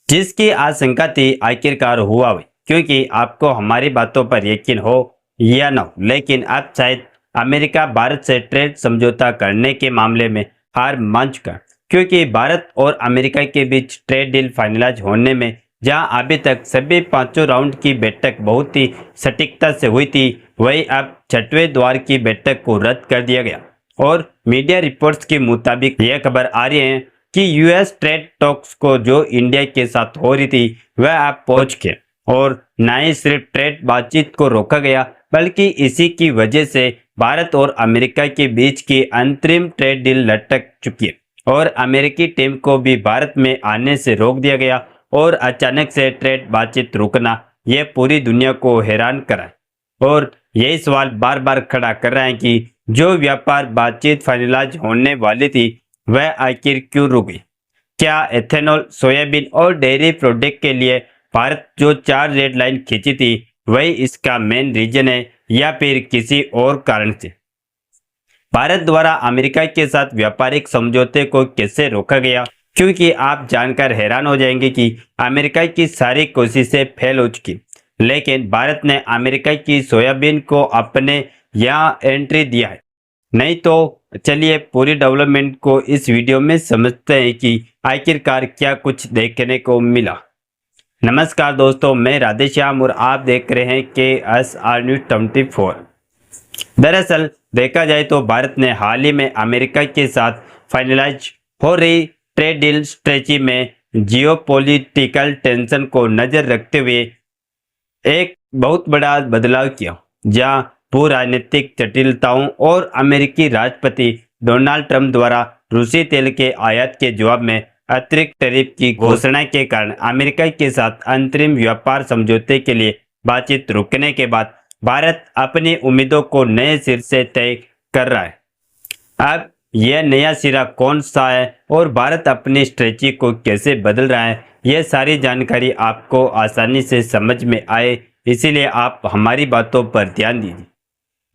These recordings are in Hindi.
जिसकी आशंका थी आखिरकार हुआ भी, क्योंकि आपको हमारी बातों पर यकीन हो या न हो, लेकिन अब शायद अमेरिका भारत से ट्रेड समझौता करने के मामले में हार मान चुका, क्योंकि भारत और अमेरिका के बीच ट्रेड डील फाइनलाइज होने में जहां अभी तक सभी पांचों राउंड की बैठक बहुत ही सटीकता से हुई थी, वही अब छठवें द्वार की बैठक को रद्द कर दिया गया। और मीडिया रिपोर्ट्स के मुताबिक यह खबर आ रही है कि यूएस ट्रेड टॉक्स को जो इंडिया के साथ हो रही थी वह अब पहुंच गए, और न ही सिर्फ ट्रेड बातचीत को रोका गया बल्कि इसी की वजह से भारत और अमेरिका के बीच की अंतरिम ट्रेड डील लटक चुकी है और अमेरिकी टीम को भी भारत में आने से रोक दिया गया। और अचानक से ट्रेड बातचीत रुकना यह पूरी दुनिया को हैरान करा और यही सवाल बार बार खड़ा कर रहा है कि जो व्यापार बातचीत फाइनलाइज होने वाली थी वह आखिर क्यों रुक गई। क्या एथेनॉल, सोयाबीन और डेयरी प्रोडक्ट के लिए भारत जो 4 रेड लाइन खींची थी वही इसका मेन रीजन है या फिर किसी और कारण से भारत द्वारा अमेरिका के साथ व्यापारिक समझौते को कैसे रोका गया? क्योंकि आप जानकर हैरान हो जाएंगे कि अमेरिका की सारी कोशिशें फेल हो चुकी, लेकिन भारत ने अमेरिका की सोयाबीन को अपने यहाँ एंट्री दिया है। नहीं तो चलिए पूरी डेवलपमेंट को इस वीडियो में समझते हैं कि आखिरकार क्या कुछ देखने को मिला। नमस्कार दोस्तों, मैं राधेश्याम और आप देख रहे हैं KSR न्यूज 24। दरअसल देखा जाए तो भारत ने हाल ही में अमेरिका के साथ फाइनलाइज हो रही ट्रेड डील स्ट्रेची में जियोपॉलिटिकल टेंशन को नजर रखते हुए एक बहुत बड़ा बदलाव किया, जहां भू राजनीतिक जटिलताओं और अमेरिकी राष्ट्रपति डोनाल्ड ट्रंप द्वारा रूसी तेल के आयात के जवाब में अतिरिक्त टैरिफ की घोषणा के कारण अमेरिका के साथ अंतरिम व्यापार समझौते के लिए बातचीत रुकने के बाद भारत अपनी उम्मीदों को नए सिर से तय कर रहा है। अब यह नया सिरा कौन सा है और भारत अपनी स्ट्रेटजी को कैसे बदल रहा है, यह सारी जानकारी आपको आसानी से समझ में आए, इसीलिए आप हमारी बातों पर ध्यान दीजिए।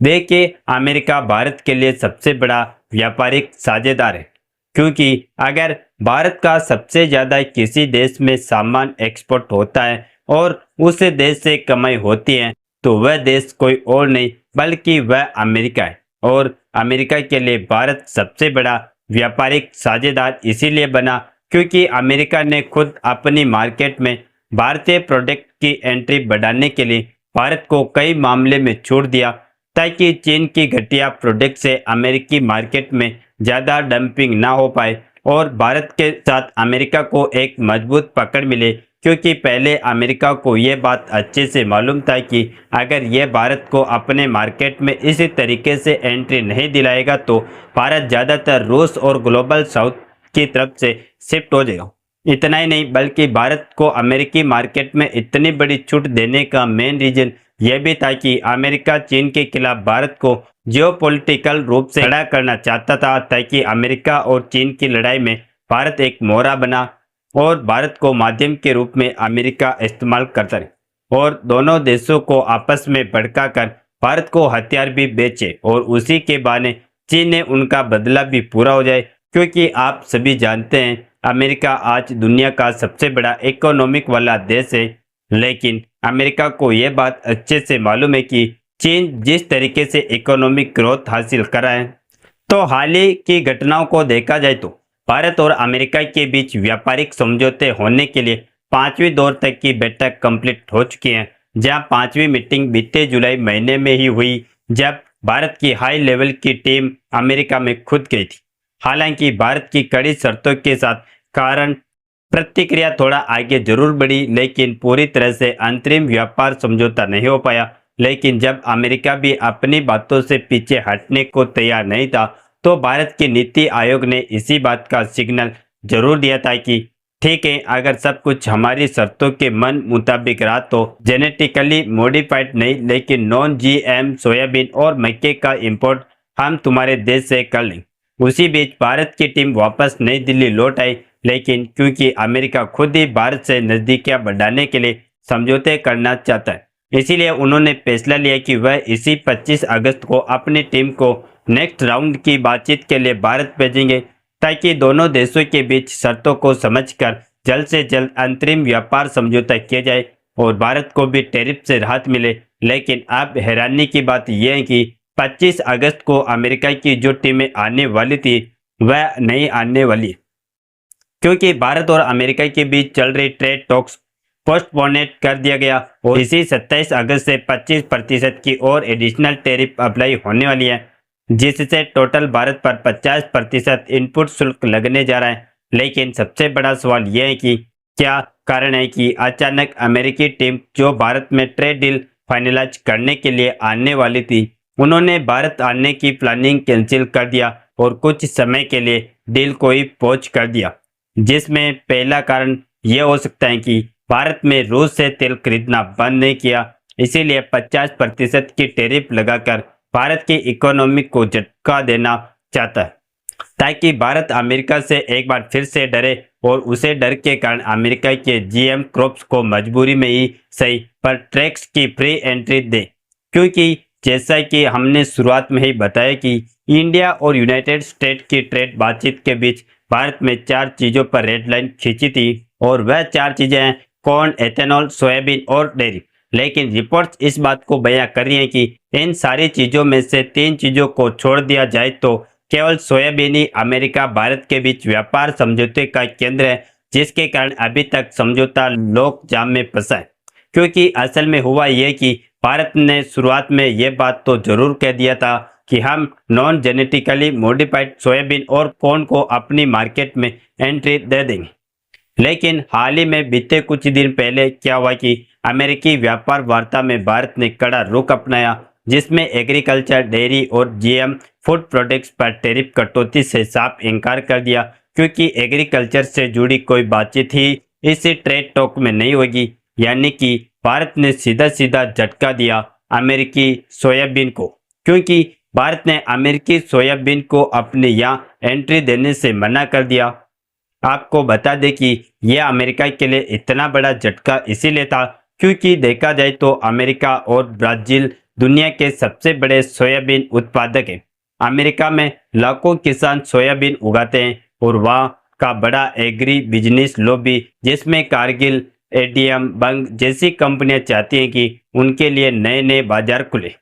देखिए, अमेरिका भारत के लिए सबसे बड़ा व्यापारिक साझेदार है, क्योंकि अगर भारत का सबसे ज़्यादा किसी देश में सामान एक्सपोर्ट होता है और उस देश से कमाई होती है तो वह देश कोई और नहीं बल्कि वह अमेरिका है। और अमेरिका के लिए भारत सबसे बड़ा व्यापारिक साझेदार इसीलिए बना क्योंकि अमेरिका ने खुद अपनी मार्केट में भारतीय प्रोडक्ट की एंट्री बढ़ाने के लिए भारत को कई मामले में छूट दिया, ताकि चीन की घटिया प्रोडक्ट से अमेरिकी मार्केट में ज़्यादा डंपिंग ना हो पाए और भारत के साथ अमेरिका को एक मजबूत पकड़ मिले। क्योंकि पहले अमेरिका को यह बात अच्छे से मालूम था कि अगर यह भारत को अपने मार्केट में इसी तरीके से एंट्री नहीं दिलाएगा तो भारत ज़्यादातर रूस और ग्लोबल साउथ की तरफ से शिफ्ट हो जाएगा। इतना ही नहीं बल्कि भारत को अमेरिकी मार्केट में इतनी बड़ी छूट देने का मेन रीजन यह भी था कि अमेरिका चीन के खिलाफ भारत को जियोपॉलिटिकल रूप से खड़ा करना चाहता था, ताकि अमेरिका और चीन की लड़ाई में भारत एक मोहरा बना और भारत को माध्यम के रूप में अमेरिका इस्तेमाल करता रहे और दोनों देशों को आपस में भड़काकर भारत को हथियार भी बेचे और उसी के बहाने चीन ने उनका बदला भी पूरा हो जाए। क्योंकि आप सभी जानते हैं अमेरिका आज दुनिया का सबसे बड़ा इकोनॉमिक वाला देश है, लेकिन अमेरिका को यह बात अच्छे से मालूम है कि चीन जिस तरीके से इकोनॉमिक ग्रोथ हासिल कर रहा है। तो हाल ही की घटनाओं को देखा जाए तो भारत और अमेरिका के बीच व्यापारिक समझौते होने के लिए 5वीं दौर तक की बैठक कंप्लीट हो चुकी है, जहां 5वीं मीटिंग बीते जुलाई महीने में ही हुई, जब भारत की हाई लेवल की टीम अमेरिका में खुद गई थी। हालांकि भारत की कड़ी शर्तों के साथ कारण प्रतिक्रिया थोड़ा आगे जरूर बढ़ी, लेकिन पूरी तरह से अंतरिम व्यापार समझौता नहीं हो पाया। लेकिन जब अमेरिका भी अपनी बातों से पीछे हटने को तैयार नहीं था तो भारत के नीति आयोग ने इसी बात का सिग्नल जरूर दिया था कि ठीक है, अगर सब कुछ हमारी शर्तों के मन मुताबिक रहा तो जेनेटिकली मॉडिफाइड नहीं लेकिन नॉन GM सोयाबीन और मक्के का इंपोर्ट हम तुम्हारे देश से कर लेंगे। उसी बीच भारत की टीम वापस नई दिल्ली लौट आई, लेकिन क्योंकि अमेरिका खुद ही भारत से नजदीकियां बढ़ाने के लिए समझौते करना चाहता है, इसीलिए उन्होंने फैसला लिया कि वह इसी 25 अगस्त को अपनी टीम को नेक्स्ट राउंड की बातचीत के लिए भारत भेजेंगे, ताकि दोनों देशों के बीच शर्तों को समझकर जल्द से जल्द अंतरिम व्यापार समझौता किया जाए और भारत को भी टैरिफ से राहत मिले। लेकिन अब हैरानी की बात यह है कि 25 अगस्त को अमेरिका की जो टीमें आने वाली थी वह नहीं आने वाली, क्योंकि भारत और अमेरिका के बीच चल रही ट्रेड टॉक्स पोस्टपोनेट कर दिया गया और इसी 27 अगस्त से 25% की और एडिशनल टैरिफ अप्लाई होने वाली है, जिससे टोटल भारत पर 50% इनपुट शुल्क लगने जा रहा है। लेकिन सबसे बड़ा सवाल यह है कि क्या कारण है कि अचानक अमेरिकी टीम जो भारत में ट्रेड डील फाइनलाइज करने के लिए आने वाली थी, उन्होंने भारत आने की प्लानिंग कैंसिल कर दिया और कुछ समय के लिए डील को ही पॉज कर दिया। जिसमें पहला कारण यह हो सकता है कि भारत में रूस से तेल खरीदना बंद नहीं किया, इसीलिए 50% की टैरिफ लगाकर भारत की इकोनॉमी को झटका देना चाहता है, ताकि भारत अमेरिका से एक बार फिर से डरे और उसे डर के कारण अमेरिका के जीएम क्रॉप्स को मजबूरी में ही सही पर टैक्स की फ्री एंट्री दे। क्योंकि जैसा कि हमने शुरुआत में ही बताया कि इंडिया और यूनाइटेड स्टेट की ट्रेड बातचीत के बीच भारत में 4 चीज़ों पर रेड लाइन खींची थी और वह 4 चीज़ें हैं कॉर्न, एथेनॉल, सोयाबीन और डेयरी। लेकिन रिपोर्ट्स इस बात को बयां कर रही हैं कि इन सारी चीज़ों में से 3 चीज़ों को छोड़ दिया जाए तो केवल सोयाबीन ही अमेरिका भारत के बीच व्यापार समझौते का केंद्र है, जिसके कारण अभी तक समझौता लोक जाम में फंसा है। क्योंकि असल में हुआ यह कि भारत ने शुरुआत में यह बात तो जरूर कह दिया था कि हम नॉन जेनेटिकली मॉडिफाइड सोयाबीन और कॉर्न को अपनी मार्केट में एंट्री दे देंगे। लेकिन हाल ही में बीते कुछ दिन पहले क्या हुआ कि अमेरिकी व्यापार वार्ता में भारत ने कड़ा रुख अपनाया, जिसमें एग्रीकल्चर, डेयरी और जीएम फूड प्रोडक्ट्स पर टैरिफ कटौती से साफ इनकार कर दिया, क्योंकि एग्रीकल्चर से जुड़ी कोई बातचीत ही इस ट्रेड टॉक में नहीं होगी। यानी कि भारत ने सीधा सीधा झटका दिया अमेरिकी सोयाबीन को, क्योंकि भारत ने अमेरिकी सोयाबीन को अपने यहाँ एंट्री देने से मना कर दिया। आपको बता दें कि यह अमेरिका के लिए इतना बड़ा झटका इसीलिए था क्योंकि देखा जाए तो अमेरिका और ब्राजील दुनिया के सबसे बड़े सोयाबीन उत्पादक हैं। अमेरिका में लाखों किसान सोयाबीन उगाते हैं और वहाँ का बड़ा एग्री बिजनेस लॉबी, जिसमें कारगिल, एडीएम, बंग जैसी कंपनियां चाहती हैं कि उनके लिए नए नए बाजार खुले।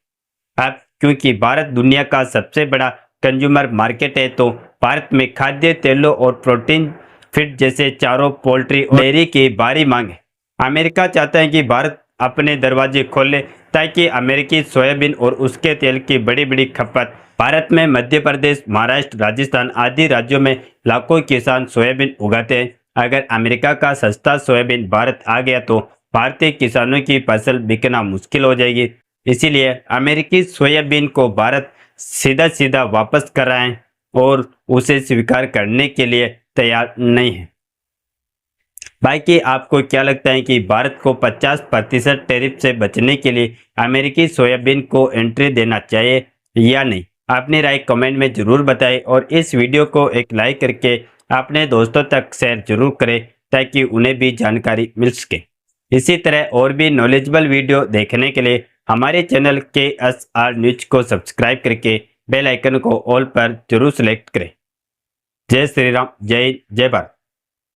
अब क्योंकि भारत दुनिया का सबसे बड़ा कंज्यूमर मार्केट है, तो भारत में खाद्य तेलों और प्रोटीन फीड जैसे चारों, पोल्ट्री और डेयरी की भारी मांग है। अमेरिका चाहता है कि भारत अपने दरवाजे खोले ताकि अमेरिकी सोयाबीन और उसके तेल की बड़ी बड़ी खपत भारत में मध्य प्रदेश, महाराष्ट्र, राजस्थान आदि राज्यों में लाखों किसान सोयाबीन उगाते हैं। अगर अमेरिका का सस्ता सोयाबीन भारत आ गया तो भारतीय किसानों की फसल बिकना मुश्किल हो जाएगी। इसीलिए अमेरिकी सोयाबीन को भारत सीधा सीधा वापस कर रहा है और उसे स्वीकार करने के लिए तैयार नहीं है। बाकी आपको क्या लगता है कि भारत को 50% टैरिफ से बचने के लिए अमेरिकी सोयाबीन को एंट्री देना चाहिए या नहीं? अपनी राय कमेंट में जरूर बताएं और इस वीडियो को एक लाइक करके अपने दोस्तों तक शेयर जरूर करें ताकि उन्हें भी जानकारी मिल सके। इसी तरह और भी नॉलेजेबल वीडियो देखने के लिए हमारे चैनल KSR न्यूज को सब्सक्राइब करके बेल आइकन को ऑल पर जरूर सेलेक्ट करें। जय श्री राम, जय जय भारत।